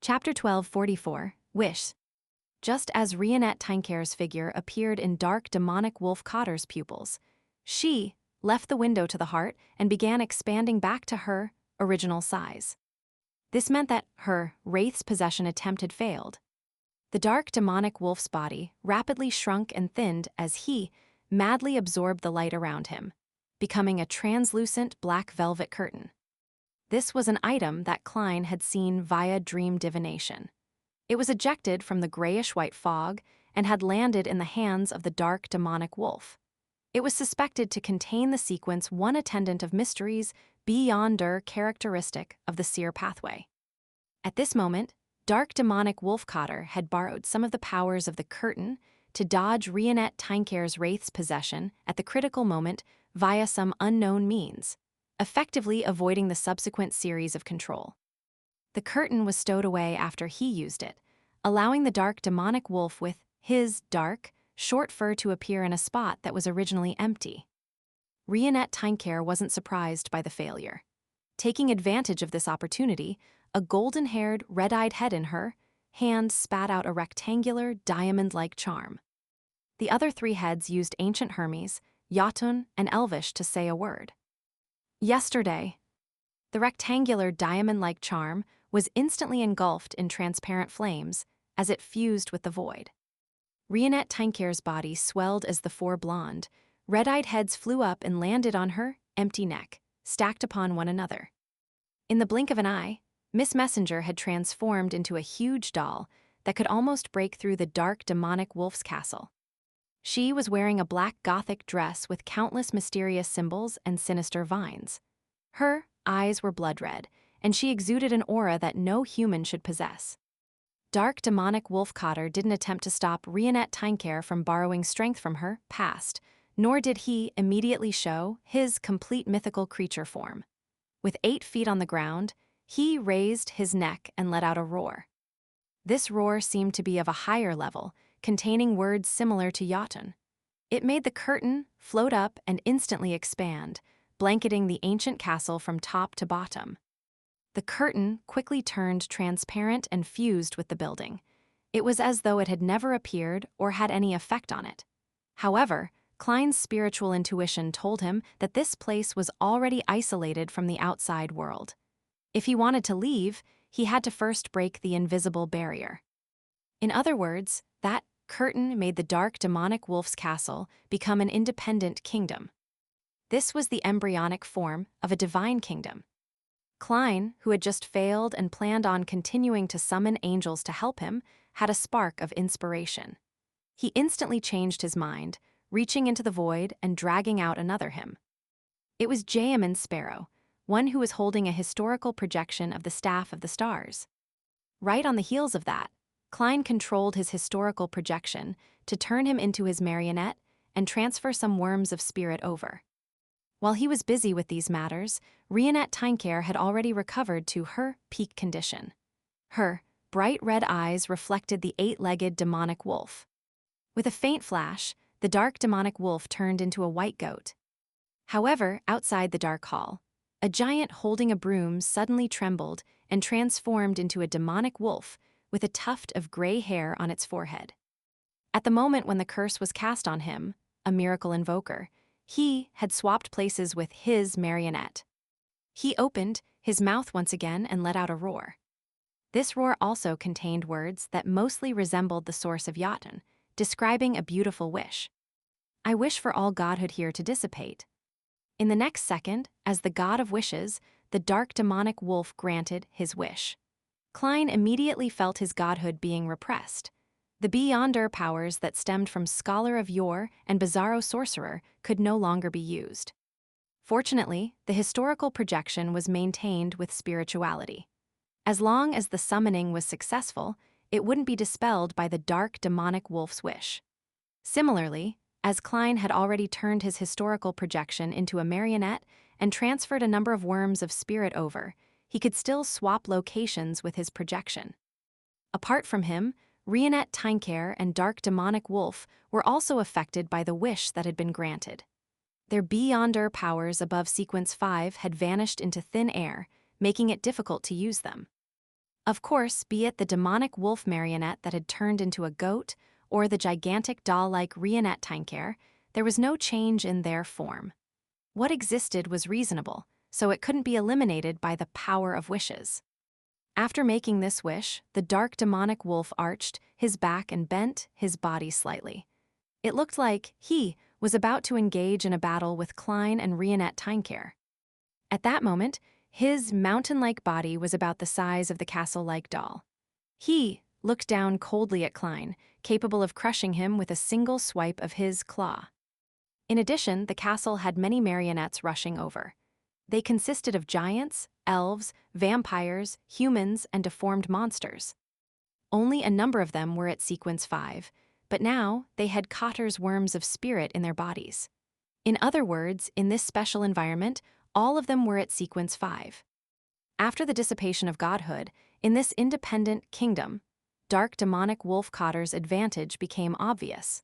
Chapter 1244, Wish. Just as Rionette Tinecare's figure appeared in dark demonic Wolf Cotter's pupils, she left the window to the heart and began expanding back to her original size. This meant that her Wraith's possession attempt had failed. The dark demonic wolf's body rapidly shrunk and thinned as he madly absorbed the light around him, becoming a translucent black velvet curtain. This was an item that Klein had seen via dream divination. It was ejected from the grayish-white fog and had landed in the hands of the dark demonic wolf. It was suspected to contain the sequence one attendant of mysteries beyonder characteristic of the seer pathway. At this moment, dark demonic Wolf Cotter had borrowed some of the powers of the curtain to dodge Rionette Tinecare's Wraith's possession at the critical moment via some unknown means, effectively avoiding the subsequent series of control. The curtain was stowed away after he used it, allowing the dark demonic wolf with his dark, short fur to appear in a spot that was originally empty. Rionette Tinecare wasn't surprised by the failure. Taking advantage of this opportunity, a golden-haired, red-eyed head in her hand spat out a rectangular, diamond-like charm. The other three heads used ancient Hermes, Jotun, and Elvish to say a word. Yesterday. The rectangular, diamond-like charm was instantly engulfed in transparent flames as it fused with the void. Rionette Tinecare's body swelled as the four blonde, red-eyed heads flew up and landed on her empty neck, stacked upon one another. In the blink of an eye, Miss Messenger had transformed into a huge doll that could almost break through the dark demonic wolf's castle. She was wearing a black gothic dress with countless mysterious symbols and sinister vines. Her eyes were blood red, and she exuded an aura that no human should possess. Dark demonic Wolf Cotter didn't attempt to stop Rionette Tinecare from borrowing strength from her past, nor did he immediately show his complete mythical creature form. With 8 feet on the ground, he raised his neck and let out a roar. This roar seemed to be of a higher level, containing words similar to Jotun. It made the curtain float up and instantly expand, blanketing the ancient castle from top to bottom. The curtain quickly turned transparent and fused with the building. It was as though it had never appeared or had any effect on it. However, Klein's spiritual intuition told him that this place was already isolated from the outside world. If he wanted to leave, he had to first break the invisible barrier. In other words, that curtain made the dark demonic wolf's castle become an independent kingdom. This was the embryonic form of a divine kingdom. Klein, who had just failed and planned on continuing to summon angels to help him, had a spark of inspiration. He instantly changed his mind, reaching into the void and dragging out another hymn. It was Jaemin Sparrow, one who was holding a historical projection of the Staff of the Stars. Right on the heels of that, Klein controlled his historical projection to turn him into his marionette and transfer some worms of spirit over. While he was busy with these matters, Rionette Tinecare had already recovered to her peak condition. Her bright red eyes reflected the 8-legged demonic wolf. With a faint flash, the dark demonic wolf turned into a white goat. However, outside the dark hall, a giant holding a broom suddenly trembled and transformed into a demonic wolf with a tuft of gray hair on its forehead. At the moment when the curse was cast on him, a miracle invoker, he had swapped places with his marionette. He opened his mouth once again and let out a roar. This roar also contained words that mostly resembled the source of Jotun, describing a beautiful wish. I wish for all godhood here to dissipate. In the next second, as the god of wishes, the dark demonic wolf granted his wish. Klein immediately felt his godhood being repressed. The beyonder powers that stemmed from Scholar of Yore and Bizarro Sorcerer could no longer be used. Fortunately, the historical projection was maintained with spirituality. As long as the summoning was successful, it wouldn't be dispelled by the dark demonic wolf's wish. Similarly, as Klein had already turned his historical projection into a marionette and transferred a number of worms of spirit over, he could still swap locations with his projection. Apart from him, Rionette Tinecare and dark demonic wolf were also affected by the wish that had been granted. Their beyonder powers above Sequence 5 had vanished into thin air, making it difficult to use them. Of course, be it the demonic wolf marionette that had turned into a goat or the gigantic doll-like Rionette Tynecare, there was no change in their form. What existed was reasonable, so it couldn't be eliminated by the power of wishes. After making this wish, the dark demonic wolf arched his back and bent his body slightly. It looked like he was about to engage in a battle with Klein and Rionette Tynecare. At that moment, his mountain-like body was about the size of the castle-like doll. He looked down coldly at Klein, capable of crushing him with a single swipe of his claw. In addition, the castle had many marionettes rushing over. They consisted of giants, elves, vampires, humans, and deformed monsters. Only a number of them were at sequence 5, but now they had Cotter's worms of spirit in their bodies. In other words, in this special environment, all of them were at sequence 5. After the dissipation of godhood, in this independent kingdom, dark demonic wolf Cotter's advantage became obvious.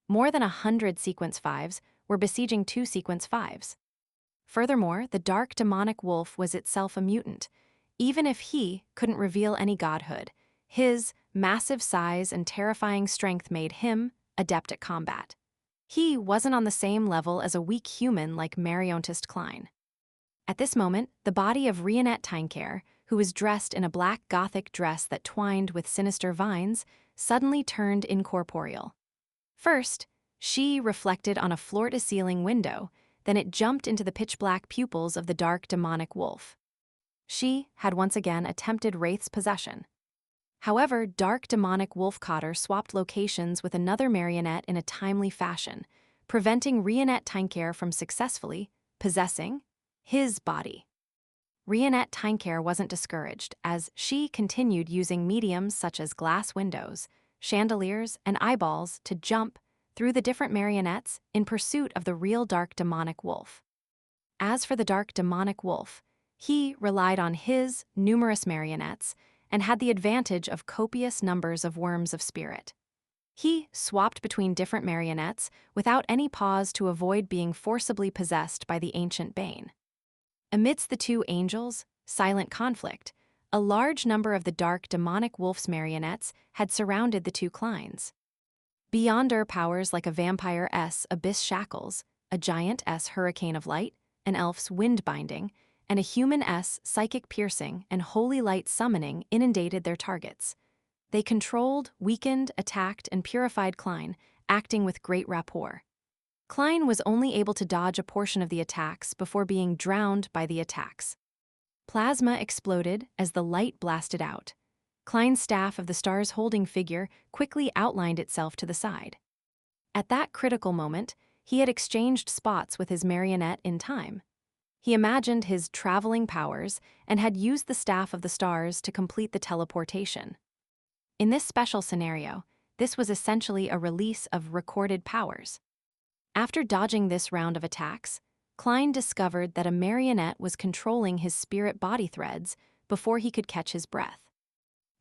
More than 100 sequence 5s were besieging 2 sequence 5s. Furthermore, the dark demonic wolf was itself a mutant. Even if he couldn't reveal any godhood, his massive size and terrifying strength made him adept at combat. He wasn't on the same level as a weak human like Mariontist Klein. At this moment, the body of Rionette Tynecare, who was dressed in a black gothic dress that twined with sinister vines, suddenly turned incorporeal. First, she reflected on a floor-to-ceiling window, then it jumped into the pitch-black pupils of the dark demonic wolf. She had once again attempted Wraith's possession. However, dark demonic wolf Cotter swapped locations with another marionette in a timely fashion, preventing Rionette Tynecare from successfully possessing his body. Rionette Tynecare wasn't discouraged, as she continued using mediums such as glass windows, chandeliers, and eyeballs to jump through the different marionettes in pursuit of the real dark demonic wolf. As for the dark demonic wolf, he relied on his numerous marionettes and had the advantage of copious numbers of worms of spirit. He swapped between different marionettes without any pause to avoid being forcibly possessed by the ancient bane. Amidst the two angels' silent conflict, a large number of the dark demonic wolf's marionettes had surrounded the two Kleins. Beyonder powers like a vampire-s abyss shackles, a giant-s hurricane of light, an elf's wind binding, and a human-s psychic piercing and holy light summoning inundated their targets. They controlled, weakened, attacked, and purified Klein, acting with great rapport. Klein was only able to dodge a portion of the attacks before being drowned by the attacks. Plasma exploded as the light blasted out. Klein's staff of the star's holding figure quickly outlined itself to the side. At that critical moment, he had exchanged spots with his marionette in time. He imagined his traveling powers and had used the staff of the stars to complete the teleportation. In this special scenario, this was essentially a release of recorded powers. After dodging this round of attacks, Klein discovered that a marionette was controlling his spirit body threads before he could catch his breath.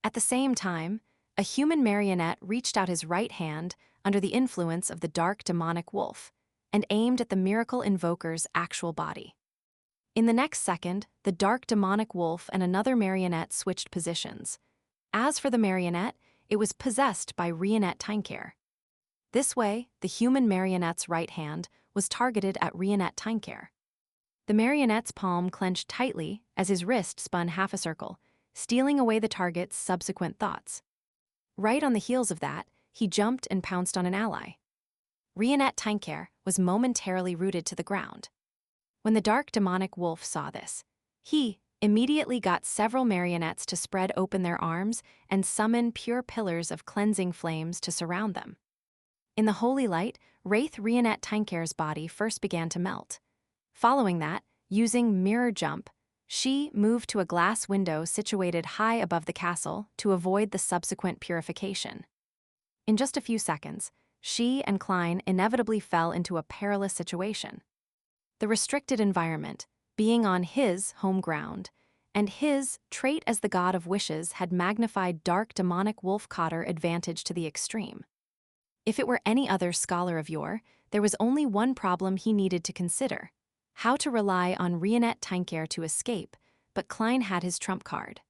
At the same time, a human marionette reached out his right hand under the influence of the dark demonic wolf and aimed at the miracle invoker's actual body. In the next second, the dark demonic wolf and another marionette switched positions. As for the marionette, it was possessed by Rionette Tynecare. This way, the human marionette's right hand was targeted at Rionette Tynecare. The marionette's palm clenched tightly as his wrist spun half a circle, stealing away the target's subsequent thoughts. Right on the heels of that, he jumped and pounced on an ally. Rionette Tynecare was momentarily rooted to the ground. When the dark demonic wolf saw this, he immediately got several marionettes to spread open their arms and summon pure pillars of cleansing flames to surround them. In the holy light, Wraith Rionette Tynecare's body first began to melt. Following that, using mirror jump, she moved to a glass window situated high above the castle to avoid the subsequent purification. In just a few seconds, she and Klein inevitably fell into a perilous situation. The restricted environment, being on his home ground, and his trait as the god of wishes had magnified dark demonic wolf Cotter advantage to the extreme. If it were any other scholar of yore, there was only one problem he needed to consider: how to rely on Rionette Tynecare to escape, but Klein had his trump card.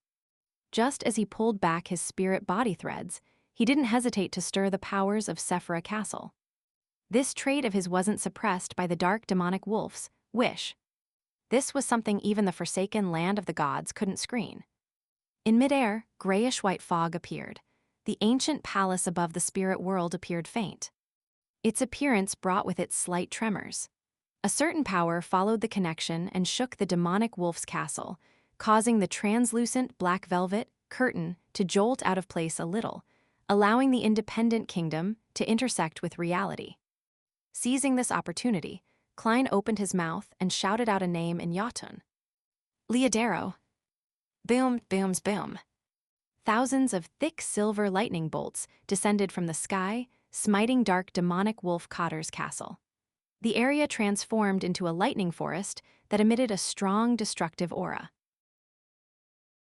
Just as he pulled back his spirit body threads, he didn't hesitate to stir the powers of Sephira Castle. This trait of his wasn't suppressed by the dark demonic wolf's wish. This was something even the forsaken land of the gods couldn't screen. In midair, grayish-white fog appeared. The ancient palace above the spirit world appeared faint. Its appearance brought with it slight tremors. A certain power followed the connection and shook the demonic wolf's castle, causing the translucent black velvet curtain to jolt out of place a little, allowing the independent kingdom to intersect with reality. Seizing this opportunity, Klein opened his mouth and shouted out a name in Jotun. Leodero. Boom, booms, boom. Thousands of thick silver lightning bolts descended from the sky, smiting dark demonic wolf Cotter's castle. The area transformed into a lightning forest that emitted a strong destructive aura.